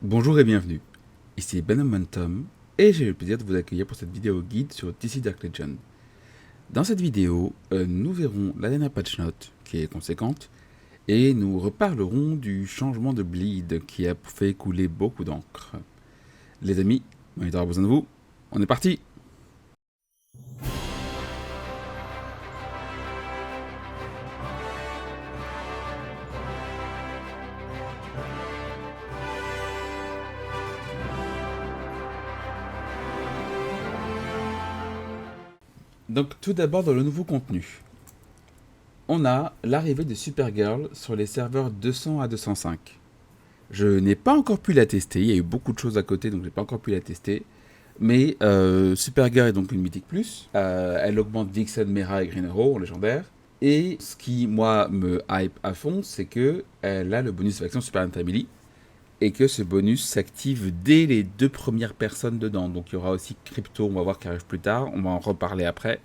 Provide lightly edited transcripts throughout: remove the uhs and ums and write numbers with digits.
Bonjour et bienvenue, ici Ben Momentum et j'ai le plaisir de vous accueillir pour cette vidéo guide sur DC Dark Legend. Dans cette vidéo, nous verrons la dernière patch note qui est conséquente et nous reparlerons du changement de bleed qui a fait couler beaucoup d'encre. Les amis, on aura besoin de vous, on est parti. Donc tout d'abord dans le nouveau contenu, on a l'arrivée de Supergirl sur les serveurs 200 à 205. Je n'ai pas encore pu la tester, il y a eu beaucoup de choses à côté donc j'ai pas encore pu la tester. Mais Supergirl est donc une mythique plus. Elle augmente Vixen, Mera et Green Arrow en légendaire. Et ce qui, moi, me hype à fond, c'est que elle a le bonus d'action Superman Family. Et que ce bonus s'active dès les deux premières personnes dedans. Donc il y aura aussi Crypto, on va voir qui arrive plus tard. On va en reparler après.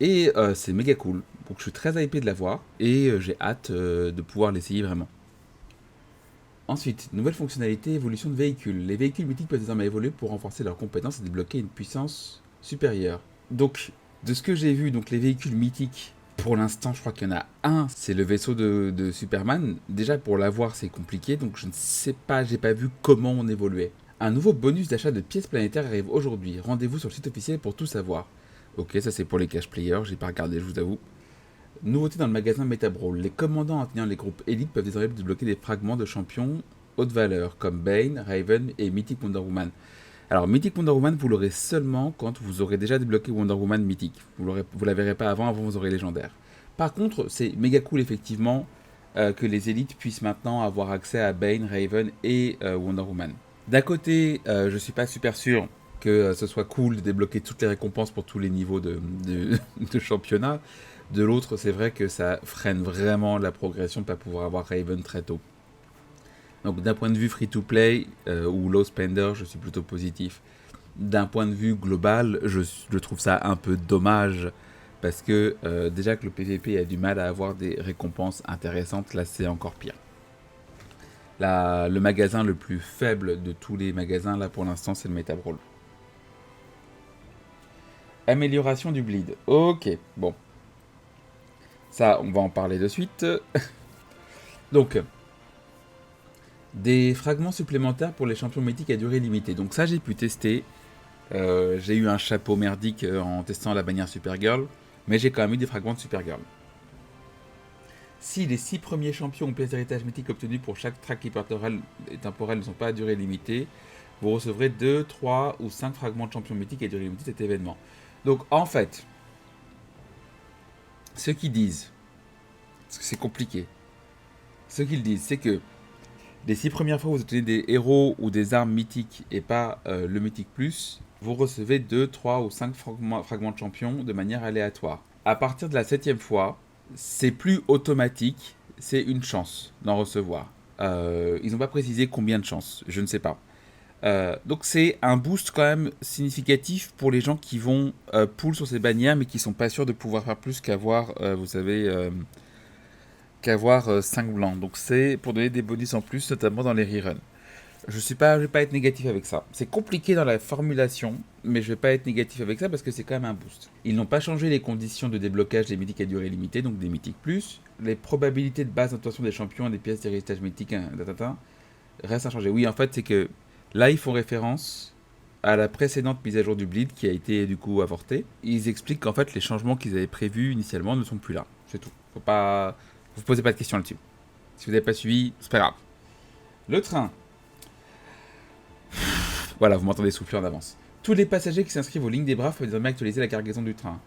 Et c'est méga cool. Donc je suis très hypé de la voir. Et j'ai hâte de pouvoir l'essayer vraiment. Ensuite, nouvelle fonctionnalité, évolution de véhicules. Les véhicules mythiques peuvent désormais évoluer pour renforcer leurs compétences et débloquer une puissance supérieure. Donc, de ce que j'ai vu, donc les véhicules mythiques, pour l'instant, je crois qu'il y en a un, c'est le vaisseau de Superman. Déjà, pour l'avoir, c'est compliqué, donc je ne sais pas, j'ai pas vu comment on évoluait. Un nouveau bonus d'achat de pièces planétaires arrive aujourd'hui. Rendez-vous sur le site officiel pour tout savoir. Ok, ça c'est pour les cash players, j'ai pas regardé, je vous avoue. Nouveauté dans le magasin Metabrawl. Les commandants atteignant les groupes élites peuvent désormais débloquer des fragments de champions haute valeur, comme Bane, Raven et Mythic Wonder Woman. Alors, Mythic Wonder Woman, vous l'aurez seulement quand vous aurez déjà débloqué Wonder Woman Mythique. Vous la verrez pas avant vous aurez légendaire. Par contre, c'est méga cool effectivement que les élites puissent maintenant avoir accès à Bane, Raven et Wonder Woman. D'un côté, je suis pas super sûr que ce soit cool de débloquer toutes les récompenses pour tous les niveaux de championnat. De l'autre, c'est vrai que ça freine vraiment la progression de ne pas pouvoir avoir Raven très tôt. Donc d'un point de vue free-to-play ou low spender, je suis plutôt positif. D'un point de vue global, je trouve ça un peu dommage parce que déjà que le PvP a du mal à avoir des récompenses intéressantes, là c'est encore pire. Le magasin le plus faible de tous les magasins, là pour l'instant, c'est le Metabrawl. Amélioration du bleed. Ok, bon. Ça, on va en parler de suite. Donc, des fragments supplémentaires pour les champions mythiques à durée limitée. Donc ça, j'ai pu tester. J'ai eu un chapeau merdique en testant la bannière Supergirl, mais j'ai quand même eu des fragments de Supergirl. Si les 6 premiers champions ou pièces d'héritage mythique obtenus pour chaque track temporel ne sont pas à durée limitée, vous recevrez 2, 3 ou 5 fragments de champions mythiques à durée limitée de cet événement. Donc en fait, ceux qui disent, parce que c'est compliqué, ceux qui le disent, c'est que les 6 premières fois où vous obtenez des héros ou des armes mythiques et pas le mythique plus, vous recevez 2, 3 ou 5 fragments de champion de manière aléatoire. À partir de la 7ème fois, c'est plus automatique, c'est une chance d'en recevoir. Ils n'ont pas précisé combien de chances, je ne sais pas. Donc c'est un boost quand même significatif pour les gens qui vont pull sur ces bannières mais qui sont pas sûrs de pouvoir faire plus qu'avoir, vous savez, qu'avoir 5 blancs. Donc c'est pour donner des bonus en plus, notamment dans les reruns. Je vais pas être négatif avec ça. C'est compliqué dans la formulation, mais je vais pas être négatif avec ça parce que c'est quand même un boost. Ils n'ont pas changé les conditions de déblocage des mythiques à durée limitée, donc des mythiques plus. Les probabilités de base d'intention des champions et des pièces d'héritage mythique restent inchangées. Oui, en fait, c'est que là, ils font référence à la précédente mise à jour du Bleed qui a été du coup avortée. Ils expliquent qu'en fait, les changements qu'ils avaient prévus initialement ne sont plus là. C'est tout. Faut pas. Vous posez pas de questions là-dessus. Si vous n'avez pas suivi, c'est pas grave. Le train. Voilà, vous m'entendez souffler en avance. Tous les passagers qui s'inscrivent aux lignes des Braves peuvent désormais actualiser la cargaison du train.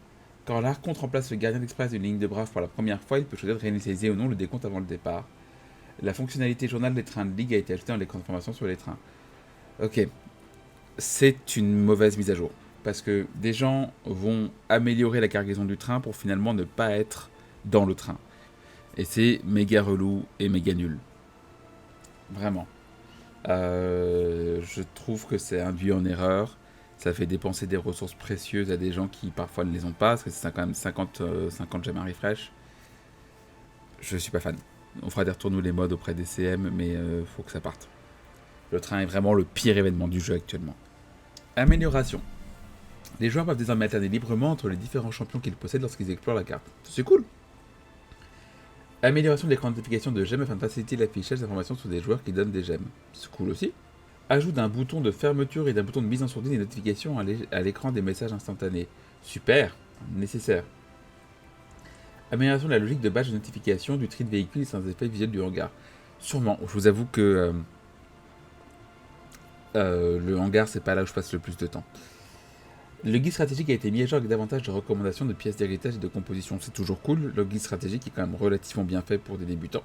Quand l'Arconte remplace le gardien d'express d'une ligne de Braves pour la première fois, il peut choisir de réinitialiser ou non le décompte avant le départ. La fonctionnalité journal des trains de ligue a été ajoutée dans les informations sur les trains. Ok, c'est une mauvaise mise à jour. Parce que des gens vont améliorer la cargaison du train pour finalement ne pas être dans le train. Et c'est méga relou et méga nul. Vraiment. Je trouve que c'est induit en erreur. Ça fait dépenser des ressources précieuses à des gens qui parfois ne les ont pas, parce que c'est quand même 50 gemmes à refresh. Je suis pas fan. On fera des retours nous les modes auprès des CM, mais faut que ça parte. Le train est vraiment le pire événement du jeu actuellement. Amélioration. Les joueurs peuvent désormais alterner librement entre les différents champions qu'ils possèdent lorsqu'ils explorent la carte. C'est cool. Amélioration de l'écran de notification de gemmes afin de faciliter l'affichage d'informations sur des joueurs qui donnent des gemmes. C'est cool aussi. Ajout d'un bouton de fermeture et d'un bouton de mise en sourdine et notification à l'écran des messages instantanés. Super, nécessaire. Amélioration de la logique de badge de notification du tri de véhicules et sans effet visuel du hangar. Sûrement, je vous avoue que le hangar, c'est pas là où je passe le plus de temps. Le guide stratégique a été mis à jour avec davantage de recommandations de pièces d'héritage et de composition. C'est toujours cool. Le guide stratégique est quand même relativement bien fait pour des débutants.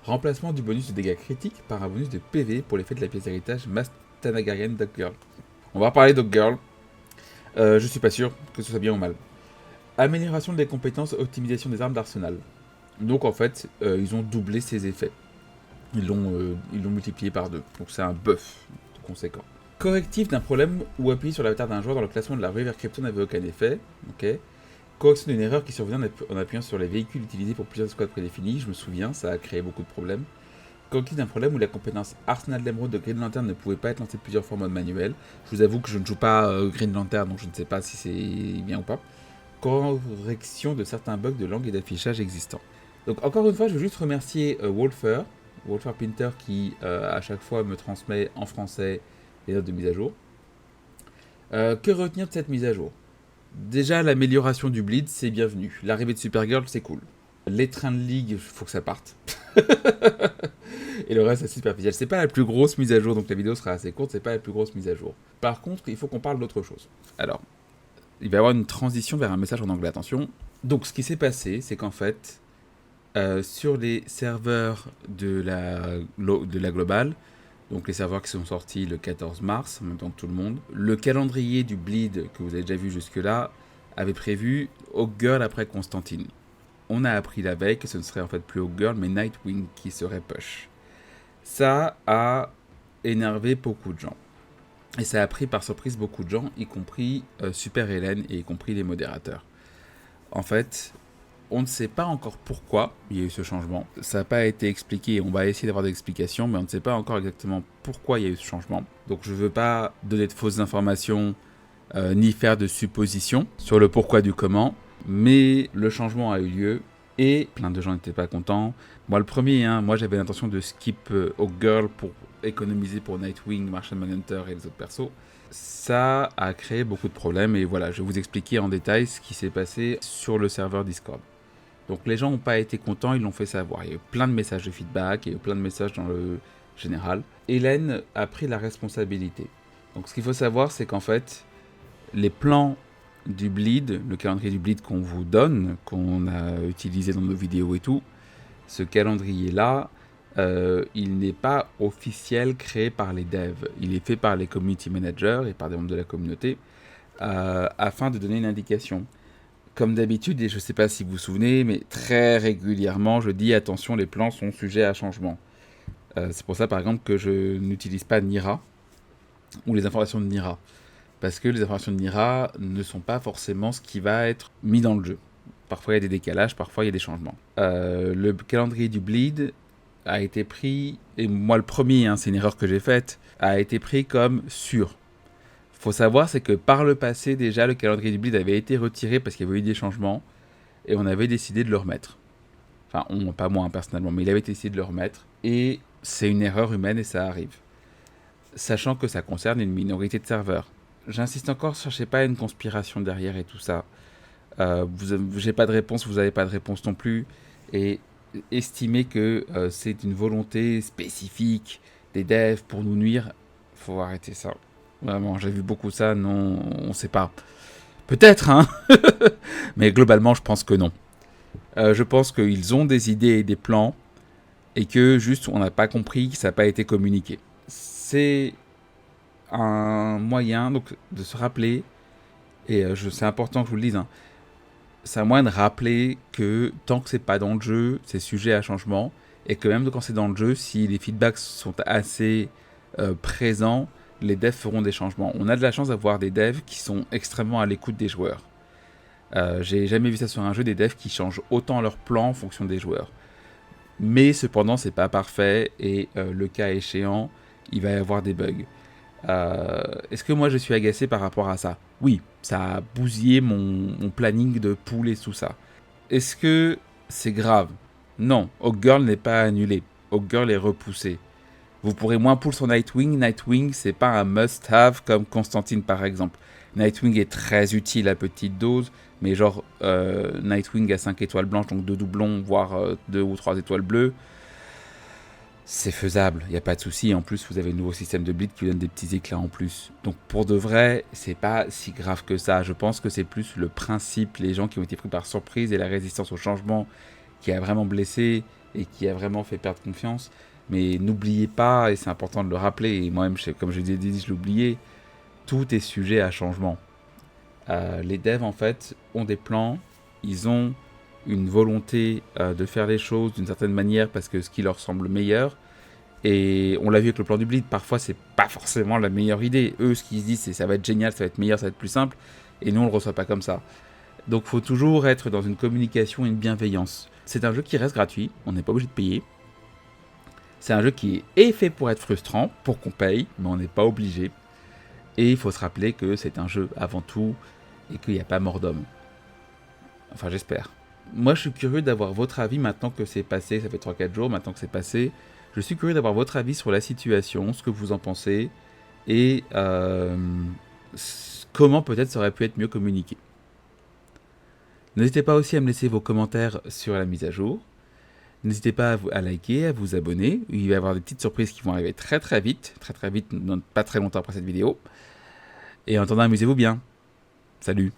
Remplacement du bonus de dégâts critiques par un bonus de PV pour l'effet de la pièce d'héritage Mastanagarian Dog Girl. On va reparler Dog Girl. Je suis pas sûr que ce soit bien ou mal. Amélioration des compétences, optimisation des armes d'arsenal. Donc en fait, ils ont doublé ses effets. Ils l'ont multiplié par 2. Donc c'est un buff conséquent. Correctif d'un problème ou appuyer sur l'avatar d'un joueur dans le classement de la rue vers Krypton n'avait aucun effet. Ok. Correction d'une erreur qui survient en appuyant sur les véhicules utilisés pour plusieurs squads prédéfinis. Je me souviens, ça a créé beaucoup de problèmes. Correctif d'un problème où la compétence Arsenal d'Emeraude de Green Lantern ne pouvait pas être lancée plusieurs fois en mode manuel. Je vous avoue que je ne joue pas Green Lantern, donc je ne sais pas si c'est bien ou pas. Correction de certains bugs de langue et d'affichage existants. Donc encore une fois, je veux juste remercier Wolfer Pinter qui à chaque fois me transmet en français les notes de mise à jour. Que retenir de cette mise à jour? Déjà, l'amélioration du bleed, c'est bienvenu. L'arrivée de Supergirl, c'est cool. Les trains de ligue, il faut que ça parte. Et le reste, c'est superficiel. C'est pas la plus grosse mise à jour, donc la vidéo sera assez courte, c'est pas la plus grosse mise à jour. Par contre, il faut qu'on parle d'autre chose. Alors, il va y avoir une transition vers un message en anglais, attention. Donc, ce qui s'est passé, c'est qu'en fait, sur les serveurs de la globale, donc les serveurs qui sont sortis le 14 mars, en même temps que tout le monde, le calendrier du bleed que vous avez déjà vu jusque-là avait prévu Hawkgirl après Constantine. On a appris la veille que ce ne serait en fait plus Hawkgirl mais Nightwing qui serait push. Ça a énervé beaucoup de gens. Et ça a pris par surprise beaucoup de gens, y compris Super Hélène et y compris les modérateurs. En fait, on ne sait pas encore pourquoi il y a eu ce changement. Ça n'a pas été expliqué, on va essayer d'avoir des explications, mais on ne sait pas encore exactement pourquoi il y a eu ce changement. Donc je ne veux pas donner de fausses informations, ni faire de suppositions sur le pourquoi du comment, mais le changement a eu lieu, et plein de gens n'étaient pas contents. Moi le premier, moi j'avais l'intention de skip Hawkgirl pour économiser pour Nightwing, Martian Manhunter et les autres persos. Ça a créé beaucoup de problèmes, et voilà, je vais vous expliquer en détail ce qui s'est passé sur le serveur Discord. Donc les gens n'ont pas été contents, ils l'ont fait savoir. Il y a eu plein de messages de feedback, il y a eu plein de messages dans le général. Hélène a pris la responsabilité. Donc ce qu'il faut savoir, c'est qu'en fait, les plans du bleed, le calendrier du bleed qu'on vous donne, qu'on a utilisé dans nos vidéos et tout, ce calendrier-là, il n'est pas officiel créé par les devs. Il est fait par les community managers et par des membres de la communauté afin de donner une indication. Comme d'habitude, et je ne sais pas si vous vous souvenez, mais très régulièrement, je dis attention, les plans sont sujets à changement. C'est pour ça, par exemple, que je n'utilise pas Nira ou les informations de Nira. Parce que les informations de Nira ne sont pas forcément ce qui va être mis dans le jeu. Parfois, il y a des décalages, parfois, il y a des changements. Le calendrier du bleed a été pris, et moi le premier, c'est une erreur que j'ai faite, a été pris comme sûr. Faut savoir, c'est que par le passé, déjà, le calendrier du bleed avait été retiré parce qu'il y avait eu des changements et on avait décidé de le remettre. Enfin, pas moi personnellement, mais il avait décidé de le remettre. Et c'est une erreur humaine et ça arrive. Sachant que ça concerne une minorité de serveurs. J'insiste encore, cherchez pas une conspiration derrière et tout ça. J'ai pas de réponse, vous n'avez pas de réponse non plus. Et estimez que c'est une volonté spécifique des devs pour nous nuire, faut arrêter ça. Vraiment, j'ai vu beaucoup ça, non, on sait pas. Peut-être, mais globalement, je pense que non. Je pense qu'ils ont des idées et des plans, et que juste, on n'a pas compris, que ça n'a pas été communiqué. C'est un moyen donc, de se rappeler, et c'est important que je vous le dise, c'est un moyen de rappeler que tant que c'est pas dans le jeu, c'est sujet à changement, et que même quand c'est dans le jeu, si les feedbacks sont assez présents, les devs feront des changements. On a de la chance d'avoir des devs qui sont extrêmement à l'écoute des joueurs. J'ai jamais vu ça sur un jeu, des devs qui changent autant leur plan en fonction des joueurs. Mais cependant, c'est pas parfait, et le cas échéant, il va y avoir des bugs. Est-ce que moi je suis agacé par rapport à ça? Oui, ça a bousillé mon planning de pool et tout ça. Est-ce que c'est grave? Non, Hawk Girl n'est pas annulé. Hawk Girl est repoussé. Vous pourrez moins pull sur Nightwing. Nightwing, c'est pas un must-have comme Constantine par exemple. Nightwing est très utile à petite dose, mais genre Nightwing à 5 étoiles blanches, donc 2 doublons, voire 2 ou 3 étoiles bleues, c'est faisable, il n'y a pas de souci. En plus, vous avez le nouveau système de bleed qui vous donne des petits éclats en plus. Donc pour de vrai, c'est pas si grave que ça. Je pense que c'est plus le principe, les gens qui ont été pris par surprise et la résistance au changement qui a vraiment blessé et qui a vraiment fait perdre confiance. Mais n'oubliez pas, et c'est important de le rappeler, et moi-même, comme je l'ai dit, je l'oubliais, tout est sujet à changement. Les devs, en fait, ont des plans, ils ont une volonté de faire les choses d'une certaine manière parce que ce qui leur semble meilleur. Et on l'a vu avec le plan du bleed, parfois c'est pas forcément la meilleure idée. Eux, ce qu'ils se disent, c'est ça va être génial, ça va être meilleur, ça va être plus simple. Et nous, on le reçoit pas comme ça. Donc, faut toujours être dans une communication et une bienveillance. C'est un jeu qui reste gratuit, on n'est pas obligé de payer. C'est un jeu qui est fait pour être frustrant, pour qu'on paye, mais on n'est pas obligé. Et il faut se rappeler que c'est un jeu avant tout et qu'il n'y a pas mort d'homme. Enfin, j'espère. Moi, je suis curieux d'avoir votre avis maintenant que c'est passé. Ça fait 3-4 jours maintenant que c'est passé. Je suis curieux d'avoir votre avis sur la situation, ce que vous en pensez et comment peut-être ça aurait pu être mieux communiqué. N'hésitez pas aussi à me laisser vos commentaires sur la mise à jour. N'hésitez pas à liker, à vous abonner. Il va y avoir des petites surprises qui vont arriver très vite, pas très longtemps après cette vidéo. Et en attendant, amusez-vous bien. Salut!